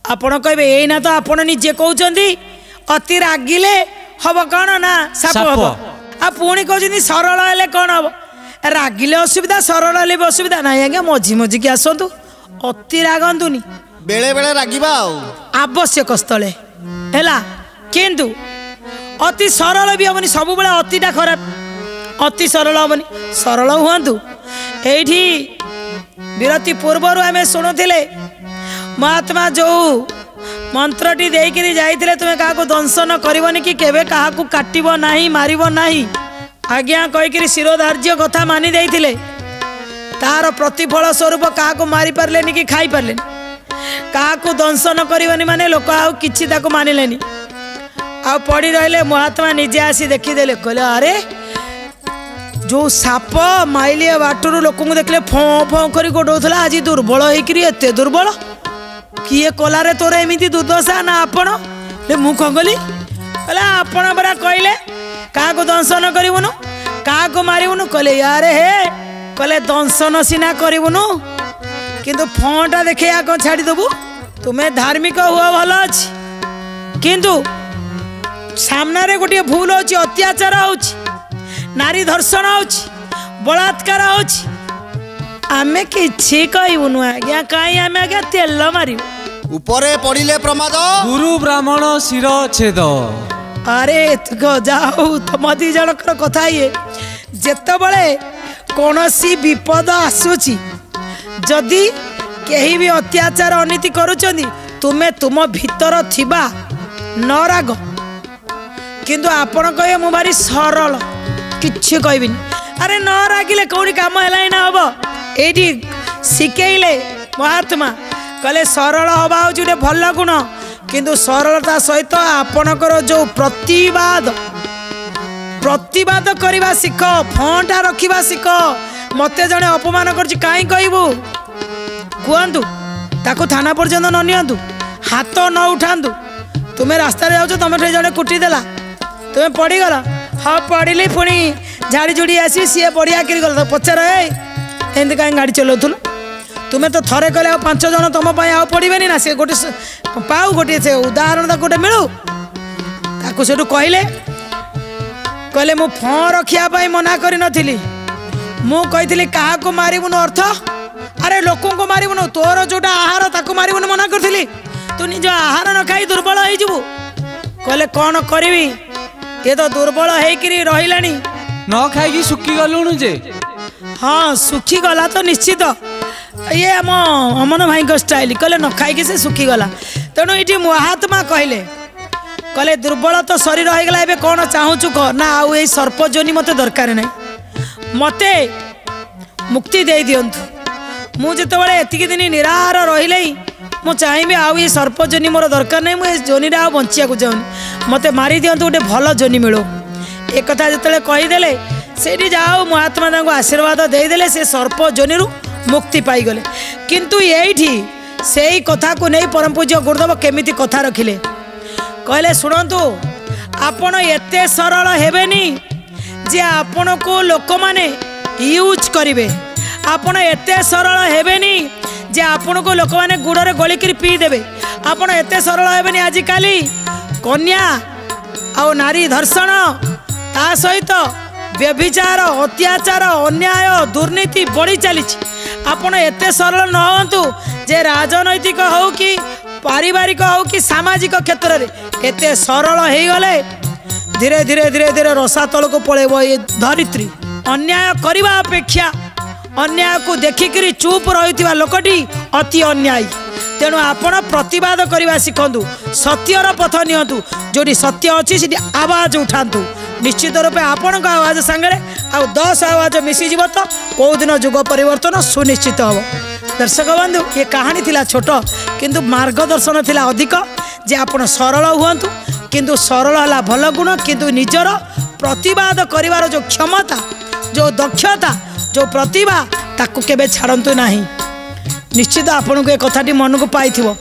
आपण कहे एना तो आपण निजे कहते अति रागिले हम कौन ना साप हम आ पुणी कहते सरल हेले कौन हम रागिले असुविधा सरल हेले असुविधा ना आज्ञा मझी मझी की आसतु अति रागंतुनी बेले बेले रागिबा आवश्यक स्थले हैला किंतु अति सरल भी हमनी सब बेले अतिटा खराब अति सरल हमनी सरल हुआंतु एठी विरति पूर्वर आम शुणुले महात्मा जो मंत्रटी देकरी जाइए तुम क्या दंशन करनी कि केवे क्या काटब ना मारब ना आज्ञा कहीकि शिरोधार्य कथा मानि देइथिले तार प्रतिफल स्वरूप क्या मारी पार्ले कि खाई पार्ले क्या दंशन करनी माने लोक आउ किछि ताको मानिलेनी आ पड़ी रहिले महात्मा निजे आसी देखीदेले कहले अरे जो साप माइलिया बाटरू लोक देखले फँ फँ कर गोड़ौला आज दुर्बल होकर एत दुर्बल किए कलारे तोर एमती दुर्दशा ना आपण मु कौन कली कहले आपण परा कहले क्या दंशन करूनु क्या मारूनु कहले यार हे कहले दंशन सीना करूनु किंतु फँटा देखे कौन छाड़देबू तुम्हें धार्मिक हुआ भल अच्छी किंतु सामने गोटे भूल हो अत्याचार हो नारी धर्षण हो बलात्कार हो आमे किछि कहबुनु आज्ञा कहीं आमे आज्ञा तेल मारिबु उपरे पड़िले प्रमाद गुरु ब्राह्मण शिर छेद अरे जाऊ तुम दी जनकर कथा ये जेतबले कोनोसी विपद आसुची जदि केही भी अत्याचार अनीति करूचंदी तुमे तुम भीतर थिबा न राग किंतु आपण कहे मु भारी सरल किछि कहबिनी अरे न रागिले कौन काम है ना हम ये शिखेले महात्मा कहले सरल हवा हूँ गोटे भल गुण किंतु सरलता सहित आपणकर जो प्रतिवाद करवा शिख फँटा रखा शिख मत जड़े अपमान कर कहबू कहतु ताकू थाना पर्यंत न नियंतु हाथ न उठातु तुम्हें रास्ता जाऊँ तुम जड़े कुटीदेला तुम्हें पड़गल हाँ पड़िली पुणी झाड़ी झुड़ी आसी सी बढ़िया कि गल पचार एमती कहीं गाड़ी चलाऊल तुम्हें तो थरे कहले 5 जन तुम आ पड़े ना सी गोटे पाऊ गोटे से उदाहरण गोटे मिलू ताकू से कहले कहले मु फँ रखापी मना करी नथिली मु कही क्या मारबुन अर्थ अरे लोक मारबुन तोर जोटा आहार ताकू मारबुन मना करी तू निज आहार न खाई दुर्बल हो कहले कौन करी ये तो दुर्बल होकर रही न खाई सुखी गलुणु जे हाँ सुखी गला तो निश्चित ये आम अमन भाई स्टाइल कहले न खाई से सुखी गला तेणु ये महात्मा कहले कहले दुर्बल तो शरीर होगला ए कौन चाहूचु कह ना आउ ये सर्पजोनी मत दरकार नहीं मते मुक्ति दे दिंतु मुझे एतिक दिन निराहार रही मु चाहिए आउ ये सर्पजोनी मोर दरकार नहीं मुझे जोनी आ बंचिया चाहूनी मत मारी दिंतु गोटे भल जोनी मिलू एक कथा जो कहीदेले से जाओ महात्मा आशीर्वाद देदेले से सर्प जोनी मुक्ति पाईगले किंतु ये से कथा को नहीं परम पूज्य गुरुदेव केमिति कथा रखिले कहले शुणु आपण एते सरल हेबेनी जे आपण को लोक माने यूज करिवे आपण एते सरल हेबेनी जे आपण को लोक माने गुड़े गलिक पी देबे आपण एते सरल हेबेनी आजिकाली कन्या आ नारी धर्षण ता सहित व्यभिचार अत्याचार अन्याय दुर्नीति बढ़ी चली आपण एते सरल न हंतु जे राजनैतिक हो कि पारिवारिक हो कि सामाजिक क्षेत्र में एते सरल हो गले धीरे धीरे धीरे धीरे रसा तल को पड़ेब ये धरित्री अन्याय करने अपेक्षा अन्याय को देखिक चुप रही लोकटी अति अन्यायी तेणु आपण प्रतिवाद करने शिखु सत्यर पथ नियंतु जोटी सत्य अच्छी से आवाज उठातु निश्चित रूपे आपण आवाज सांगे आ 10 आवाज मिसीज तो कौ दिन जुग परिवर्तन सुनिश्चित हम दर्शक बंधु ये कहानी थिला छोट किंतु मार्गदर्शन थिला अधिक जे आपण सरल हुंतु किंतु सरल हला भल गुण किंतु निजर प्रतिवाद करिवार जो क्षमता जो दक्षता जो प्रतिभा ताकू केबे छाड़ंतु नाही निश्चित आपन को ए कथाटी मन को पाई